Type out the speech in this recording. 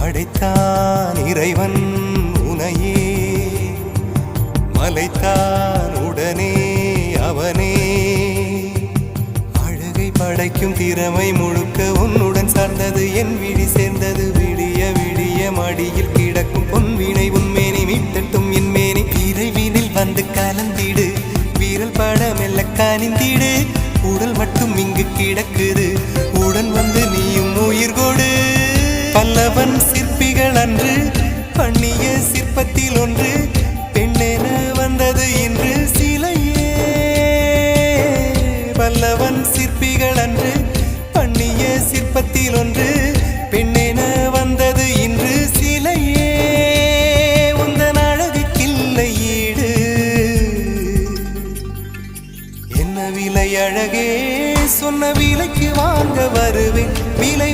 படைத்தான் இறைவன் உனையே, மலைத்தான் உடனே அவனே. அழகை படைக்கும் திறமை முழுக்க உன்னுடன் சார்ந்தது, என் விழி சேர்ந்தது. விடிய விடிய மடியில் கிடக்கும் பொன்வினை உன்மேனி மீட்டட்டும் என் மேனி. விரைவினில் வந்து கலந்திடு, வீரல் பட மெல்ல காணிந்திடு. உடல் மட்டும் இங்கு கிடக்குது, உடன் வந்து நீயும் உயிர் கொடு. பல்லவன் சிற்பிகள் அன்று பண்ணிய சிற்பத்தில் ஒன்று, பெண்ணென வந்தது இன்று சிலையே. பல்லவன் சிற்பிகள் அன்று பண்ணிய சிற்பத்தில் ஒன்று, பெண்ணென வந்தது இன்று சிலையே. உந்தன் அழகுக்கில்லை ஈடு, என்ன விலை அழகே, சொன்ன விலைக்கு வாங்க வருவேன். விலை